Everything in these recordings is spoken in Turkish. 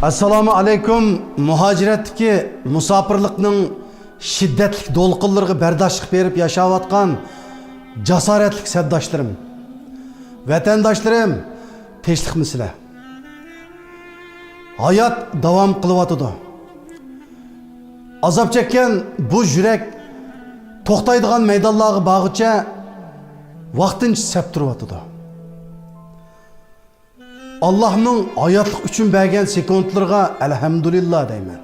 Assalamu alaikum. Muhaciratdagi musafirlikning shiddatli do'lqinlariga bardoshlik berib yashayotgan jasoratli sabdoshlarim, vatandoshlarim, tinchlikmisizlar? Hayot davom qilyotdi. Azob chekkan bu yurak to'xtaydigan maydonlarga bag'icha vaqtincha sap turyotdi. Allah'ның hayatlık üçün bergen sekundlarga elhamdülillah deymen.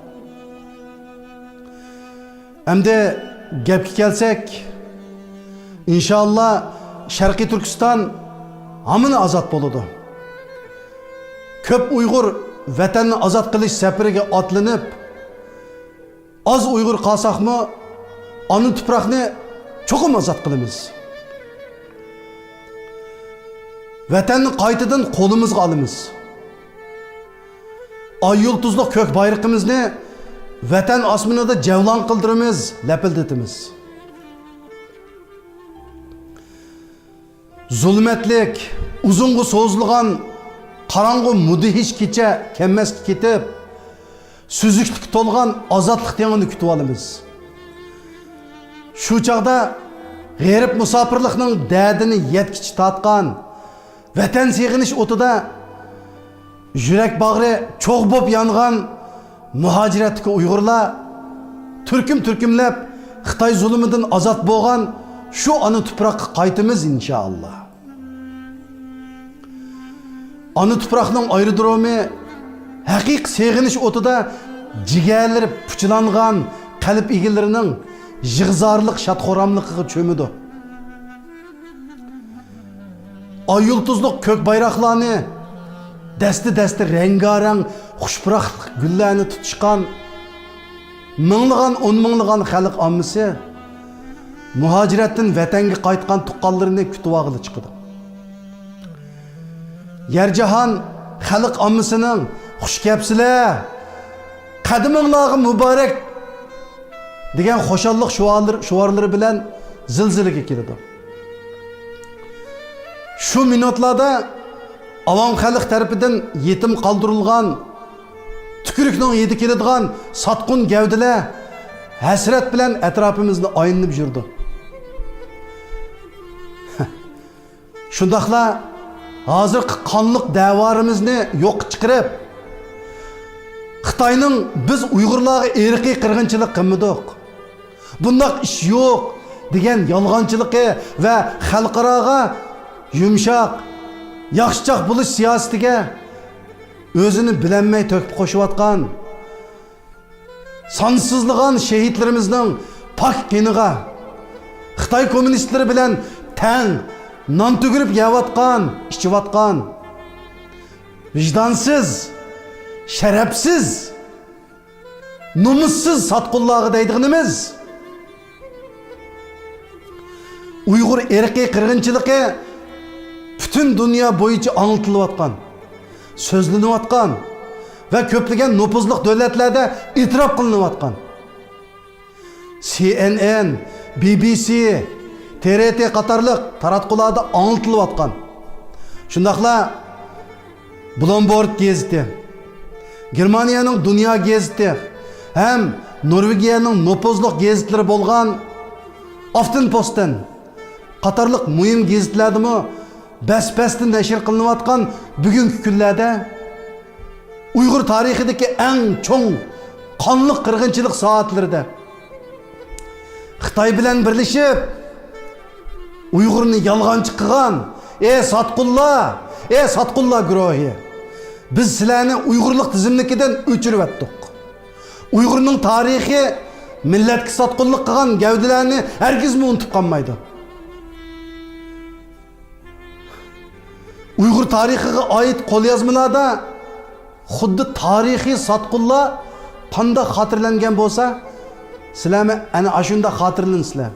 Hem de gepki kelsek, inşallah Şarkı Türkistan hamını azat boludu. Köp Uygur vatanını azat kılış seferiga atlanıp, az Uygur kalsak mı, anı tuprağını çokum azat kılımız. Vatanni qaytadan qo'limizga olamiz. Ay yulduzli ko'k bayrog'imizni vatan osmonida javlon qildiramiz, lapildatamiz. Zulmatlik, uzunga so'zilgan qarong'u mudhish kecha kelmasga ketib, suzuklik to'lgan ozodlik tengini kutib olamiz. Shu chaqda g'arib musofirlikning dardini yetkichi tatgan vatan sevginish o'tida yurak bag'ri cho'g' bo'lib yongan muhojiratdagi Uyg'urlar turkum-turkumlab Xitoy zulmidan ozod bo'lgan shu ona tuproqqa qaytamiz inshaalloh. Ona tuproqning aerodromi haqiqiy sevginish o'tida jigarlari puchlangan qalb egilarining yig'zorlik shadxo'ramligiga cho'midi. Ay yulduzluq kök bayraklarını, desti rengareng, xuşpıraqlıq güllerini tutuşkan, mыңлыған, on mыңлыған xalq ammisi, muhaciratdan vatanga qaytgan tuqqanlarını kütüp ağılı çıkıdı. Yercahan xalq ammisinin xuş kepsiler, qadiminglarga mübarek degan xoşallık şuvarları bilen zilziliga keldi. Şu minutlarda avam xalq tarafidan yetim qaldırılgan, tükürükning yedi keladigan satqun gavdilar hasrat bilan atrofimizni aylanib yurdi. Shundaqla hozir qonliq davorimizni yo'q chiqarib, Xitoyning biz Uyg'urlarga irqiy qirg'inchilik qilmadik. Bundaq ish yo'q degan yolg'onchiligi va xalqaroga yumshoq, yaxshichoq bo'lish siyosatiga o'zini bilinmay to'kib qo'shayotgan, sonsizlagan shahidlarimizning pok qiniga Xitoy kommunistlari bilan tang non tugurib yeyotgan, ichayotgan, vijdonsiz, sharafsiz, nomussiz satqullarga deydiganimiz Uyg'ur irqiy qirg'inchiligi bütün dünya boyunca anlatılayotgan, sözleniyorkan ve köplagan nüfuzlu devletlerde itiraf kılınıyotgan. CNN, BBC, TRT qatarlıq taratqularda anlatılayotgan. Şundaqla Bloomberg geziti, Germaniyanın Dünya geziti, hem Norvegiyanın nüfuzlu gezitleri bolgan Aftenposten qatarlıq mühim gezitlerde mi bas-basdan nashr qilinayotgan bugungi kunlarda Uyg'ur tarixidagi eng cho'ng qonli qirg'inchilik soatlarida Xitoy bilan birlashib Uyg'urni yolg'onchi qilgan satqullar guruhi, biz sizlarni Uyg'urlik tizimligidan o'chirib atdik. Uyg'urning tarixi millatga satqullik qilgan gavdalarni hargiz unutib qolmaydi. Uyghur tarihiga ait qo'lyozmalarda xuddi tarixiy satqullar qanday xotirlangan bo'lsa, sizlarmi ana ashunda xotirlansizlar.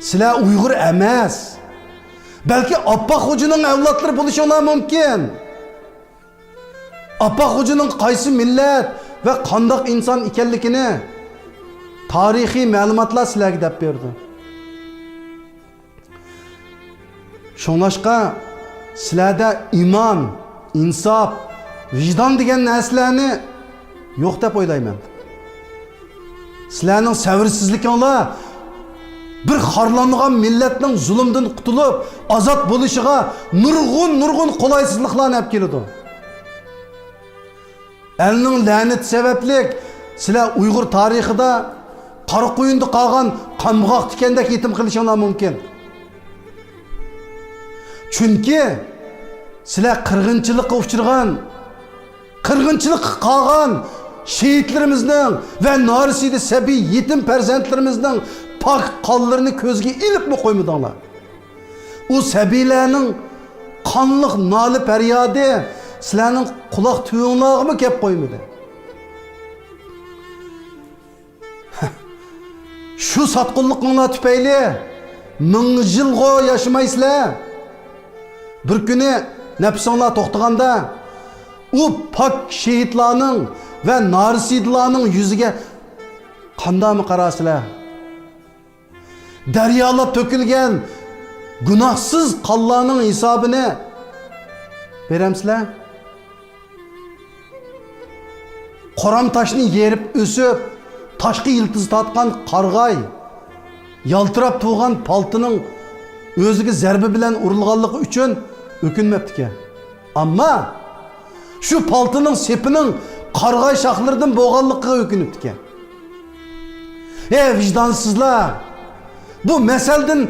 Sizlar Uyg'ur emas, balki Appa Xo'janing avlodlari bo'lishlari mumkin. Appa Xo'janing qaysi millat va qanday inson ekanligini tarixiy ma'lumotlar sizlarga deb berdi. Şonlaşqa sizlarda iman, insaf vijdon degan narsalarni yo'q deb o'ylayman. Sizlarning sabrsizliginglar bir xorlangan millatning zulmdan qutulib, ozod bo'lishiga nurg'un qulaysizliklarni olib keladi. Elning la'nati sababli sizlar Uyg'ur tarixida qora qo'yinda qolgan qamg'oq tikandek yetim qilishinglar mumkin. Chunki sizlar qirg'inchilikqa uchragan, qirg'inchilikqa qolgan şehitlerimizden ve narisiydi sebi yetim perzentlerimizden pak kanlarını közge ilip mi koymadılar? O sebilerinin kanlık nali peryadı sizlerin kulak tüyünlağı mı kep koymadı? Şu satqınlıkla tüpeyli ming yılga yaşamaysızlar. Bir günü nefsonlar toxtaganda o pak şehitlarının ve narisidlarning yüzüge qanday mı qarasizlar? Deryalab tökülgen günahsız qonlarning hisobini beramsizlar? Qoram taşni yerib o'sib, taşqi yıldız tatgan qarg'ay, yaltırab tuğan paltının o'ziga zarbi bilan urilganligi uchun o'kinmabdi. Ammo şu paltının sepinin qarg'ay şaxlardan bo'g'anligiga o'kinibdi. Vicdansızlar, bu meselden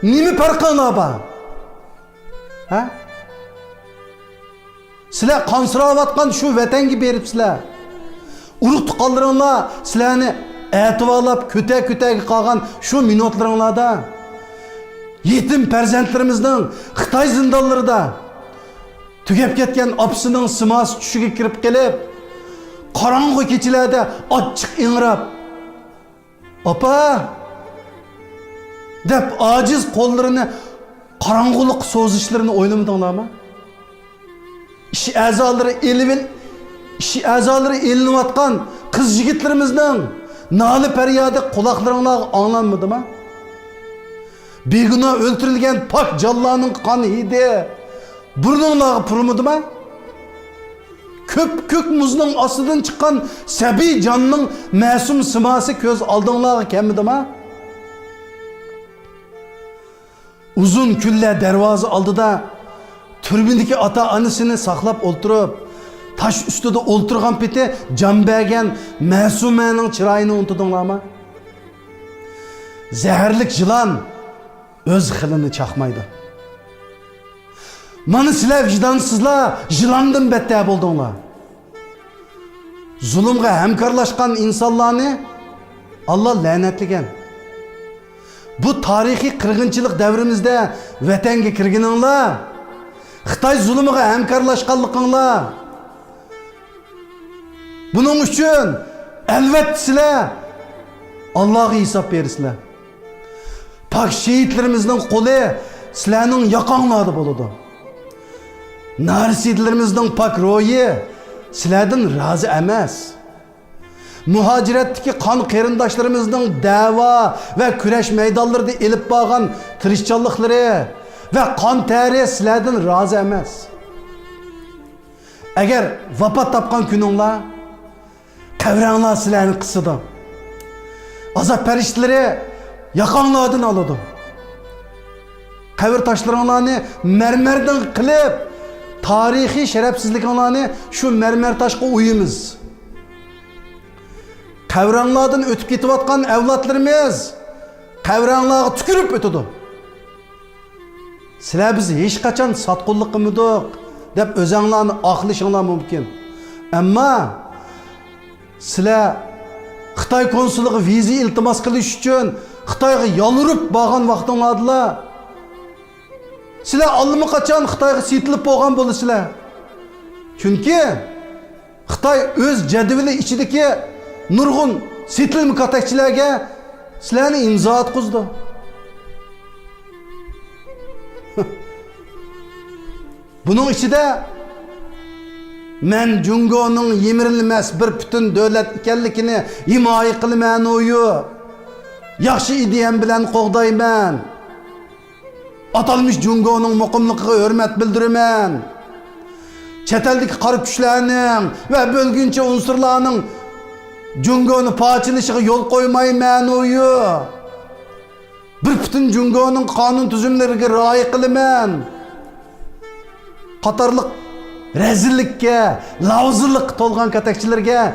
nimi farqinglar bor? Ha? Sizlar qansirayotgan shu vatanga beribsizlar. Urug' tuqqanlaringlar sizlarni e'tiborlab ko'tak-ko'taga qolgan shu minutlaringlarda yetim farzandlarimizning Xitoy zindonlarida tugab ketgan opsining simasi tushiga kirib kelib, qorong'u kechalarda ochiq ingrab, "Opa!" deb ojiz qo'llarini qorong'ulik so'zishlarini o'ylamadinglarmi? İşi a'zolari elinayotgan qiz yigitlarimizning noli faryodi quloqlaringizga anglanmadimi? Begunoh o'ltirilgan pak jonlarning qon hidi burningizga purmadimi? Köp muzning ostidan chiqqan sabiy jonning ma'sum simasi ko'z oldingizga kelmadimi? Uzun kunlar darvoza oldida turbindagi ota-onasini saqlab o'ltirib, taş üstüde o'ltirgan peti jon bergan ma'sumaning chiroyini unutdinglarmi? Zaharlik yılan öz xilini chaqmaydi. Mana sizlar vijdonsizlar yılandan better bo'ldinglar. Zulmga hamkorlashgan insonlarni Allah la'natlagan. Bu tarixiy qirg'inchilik davrimizda vatanga kirganinglar, Xitoy zulmiga hamkorlashganliginglar. Bunun için elbette sizler Allah'a hesap verirsizler. Pak şehitlerimizden kolu sizlerin yakınlarda buludu. Narisidlerimizden pak royu sizlerden razı emez. Muhaciretteki kan qerindaşlarımızdan dava ve küreş meydanlarında elip bağan tirişçallıkları ve kan teri sizlerden razı emez. Eğer vafat tapkan gününler Kavranlar sizlerin kısıdı. Azap periştileri yakanlardan aladı. Kavir taşlarını mermerden kılıp tarihi şerefsizliklerini şu mermer taşqa uyumuz. Kavranlardan ötüp getivatkan evlatlarımız kavranlarga tükürüp ötüdü. Sizler bizi hiç kaçan satqınlık qilmadik deb o'zinglarni oqlashinglar mumkin. Ammo sizler Xitoy konsulluğu viza iltimos qilish uchun Xitoyga yolurib borgan vaqtinglarda sizler allaqachon Xitoyga setilib bo'lgan bo'lasizlar. Chunki Xitoy o'z jadvali ichidagi nurg'un setilma katakchilarga sizlarni imzo atqizdi. Bunun içinde men Jungo'nun yemirilmez bir bütün devlet ekanligini himoya qilman o'yu. Yaxshi ideyam bilan qo'g'dayman. Atalmış Jungo'nun muqimligiga hurmat bildiraman. çeteldeki qarı güçlərinin və bölgünçe unsurlarının Cüngonu paçılışığı yol koymayman oyu. Bir bütün Cüngonun kanun tüzümlerine raya kılıman. Qatarlık rezillikке, lavzılık tolgan katekçilerge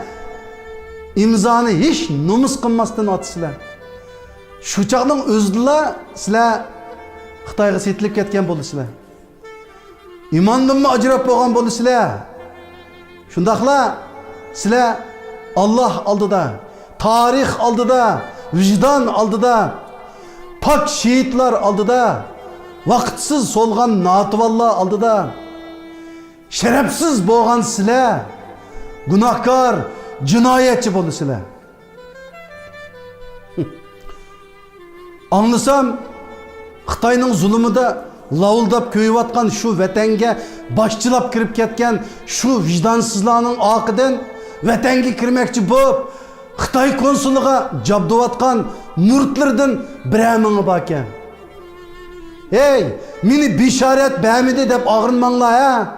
imzanı hiç numus kılmasdan atısılar. Şu çağın özüdüla sizler Xitayga setilip ketken bolusizlar. İmandan mı acırap boğan bolusizlar. Şundaqla sizler Allah aldıda, tarih aldıda, vicdan aldıda, pak şehitler aldıda, vakitsiz solgan natıvallah aldıda, şerefsiz boğan sizler, günahkar, cinayetçi bolusizlar. Anlasam, Xitayning zulümüde lavuldap köyüvatkan şu vatanga başçılap kirip ketken şu vicdansızlarning oqidan vatanga kirmekçi bo'lib Xitay konsuliga jabduvatkan murtlardan biramini bakan. Hey, meni bisharat bamidi deb og'rinmanglar ha.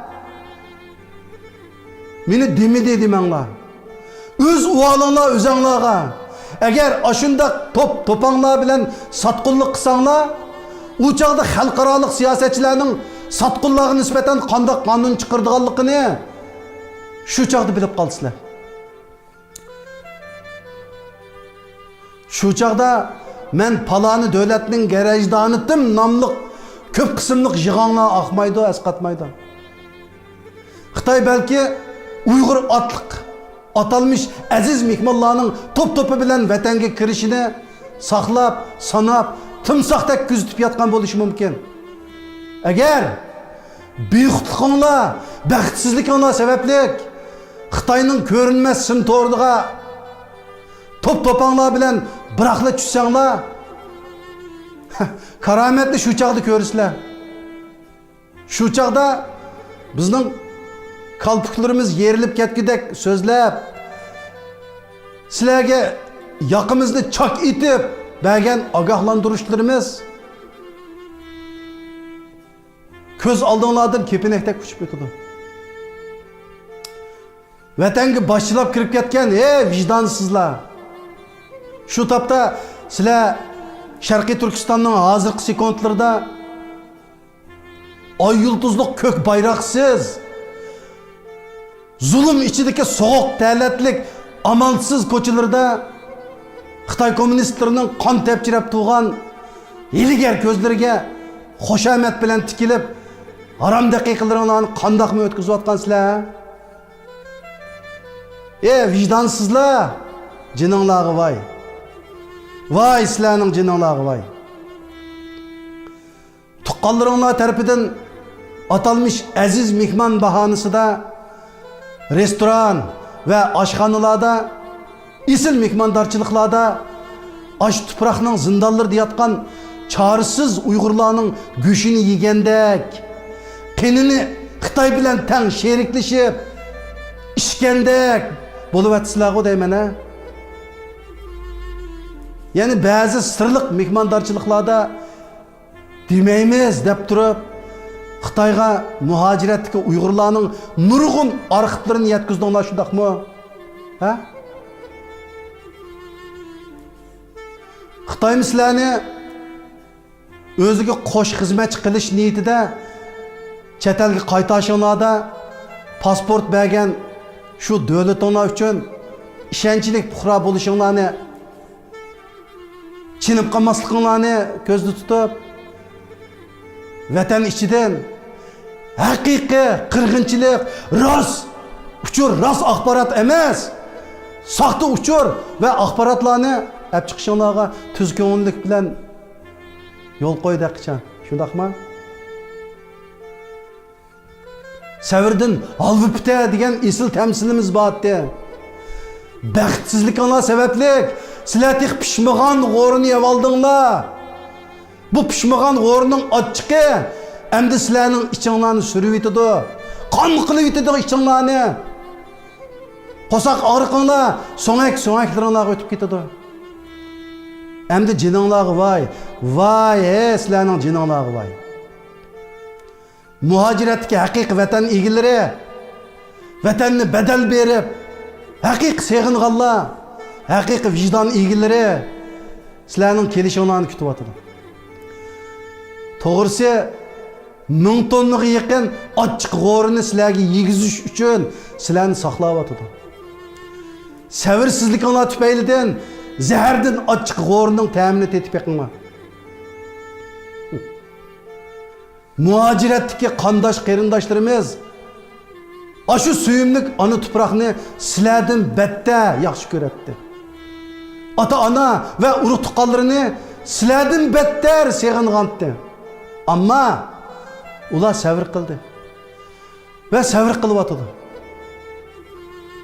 Meni demidi demanglar. Öz uvalinglar o'zinglarga. Agar ashundaq topanglar bilan satqunlik qilsanglar, u chaqda xalqaroliq siyosatchilarning satqunlarga nisbatan qanday qonun chiqardiganligini shu chaqda bilib qolsizlar. Shu chaqda men palani davlatning garajdonitim nomli ko'p qismliq yig'onglar oqmaydi, asqatmaydi. Xitoy balki Uyg'ur otliq atalmış aziz mehmonlarning to'p-to'pi bilan vatanga kirishini saqlab, sanab, timsoqdek kuzatib yotgan bo'lishi mumkin. Agar bexudlikinglar, baxtsizlikinglar sababli Xitoyning ko'rinmas sim to'rdiga to'p-to'panglar bilan biroqla tushsanglar, karomatni shu chaqda ko'rsizlar. Shu chaqda bizning kalpuklarımız yerilip ketgidek sözlep, sizlerge yakımızda çak itip, belgen agahlandırışlarımız, köz aldığınlardan kepinektek uçup yutudu. Vatanga başçılap kirip ketken, vicdansızlar. Şu tapta sizler Şarkı Türkistan'ın hazırkı sekundlarda ay yıldızlık kök bayraksız, zulüm içindeki soğuk, devletlik, amansız koçularda Xitay komünistlerinin kan tepçirep tuğan iliger gözlerine hoşamet bilen tikilip haram dakikalarını kandak mı ötküzü atkan sizler? Vicdansızlar, cinanlağı vay. Vay sizlerinin cinanlağı vay. Tuqqanlarınlar tarafından atalmış aziz mihman bahanısı da restoran ve aşxanalarda, isil mehmandarçılıklarda aş tupraqning zindonlarida yotgan çaresiz Uyg'urlarning go'shini yegendek, qenini Xitoy bilan tang sheriklashib, ishgandek bo'lib atsizlar-ku deyman ha. Yani ba'zi sirliq mehmandarchiliklarda demaymiz deb turib Xitoyga muhojiratdagi Uyg'urlarning nurg'un arxivlarini yetkizdinglar shundaqmi? Ha? Xitoy sizlarni o'ziga qo'sh xizmat qilish niyatida chet elga qaytashinglarda pasport bergan shu davlatinglar uchun ishonchli puxra bo'lishinglarni, chinib qolmasliginglarni ko'zda tutib, vatan ichidan haqiqiy qirg'inchilik, rost uchur, rost axborot emas, soxta uchur va axborotlarni olib chiqishinglarga tuz ko'ngillik bilan yo'l qo'ydi qachon. Shundaqmi? Savirdin Alvipta degan esil tamsilimiz bordi. Baxtsizliklar sababli sizlar tek pishmagan g'o'rini yeb oldinglar. Bu pishmagan g'o'rining ochiqi endi sizlarning ichinglarni surib yetadi. Qon qilib yetadi ichinglarni. Qo'saq og'riqinglar, so'ngaklaringlarga o'tib ketadi. Endi jininglarga voy, voy, sizlarning jininglarga voy. Muhojiratga haqiqiy vatan egilari vatanni bedel berib, haqiqiy sevginganlar, haqiqiy vijdon egalari sizlarning kelishinglarni kutib o'tirdi. To'g'risi 1000 tonnaga yaqin ochiq g'orini sizlarga yegizish uchun sizlarni saqlab o'tirdi. Savirsizlikinglar tufaylidan zahardan ochiq g'orining ta'minini tetib yiqinglar. Muaciratdagi qandosh qarindoshlarimiz aşı suyumlik ana tuproqni sizlardan batta yaxshi ko'radi. Ata-ana va urug' tuqqanlarini sizlardan battar seg'ingandi. Ammo ular sabr qildi va sabr qilyotdi.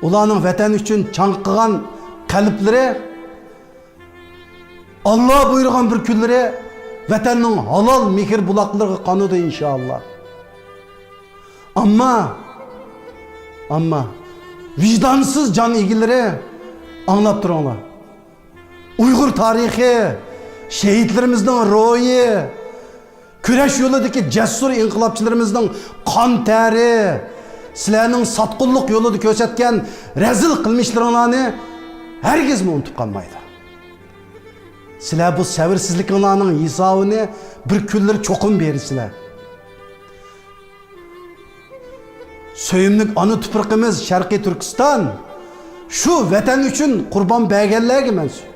Ularning vatan uchun chanqigan qalblari Allah buyurgan bir kunlari vatanning halol mehr buloqlariga qonadi inshaalloh. Amma vijdonsuz can egalari anlab turinglar. Uyg'ur tarixi, şehitlerimizin ro'yi, kurash yo'lidagi jasur inqilobchilarimizning qon tari, sizlarning satqunlik yo'lida ko'rsatgan razil qilmishlaringlarni hargiz unutib qolmaydi. Sizlar bu sabirsizliklarning hisobini bir kunlar cho'qim bersizlar. Söyümlük anı tuprağımız Şarkı Türkistan şu vatan için kurban bergenlerge mensup.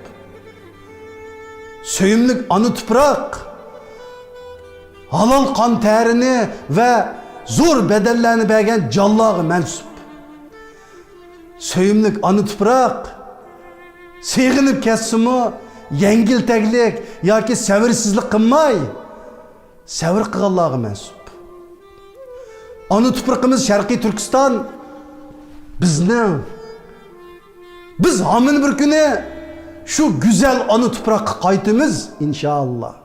Söyümlük anı tuprak halal kan terini ve zor bedellerini bergen callağı mensup. Söyümlük anı tuprak sığınıp kesimi yengil teklik ya ki sevirsizlik kılmay sevir kıgallağı mensup. Anı tuprağımız Şarkı Türkistan biz hamın bir günü şu güzel anı tuprak kaytımız inşallah.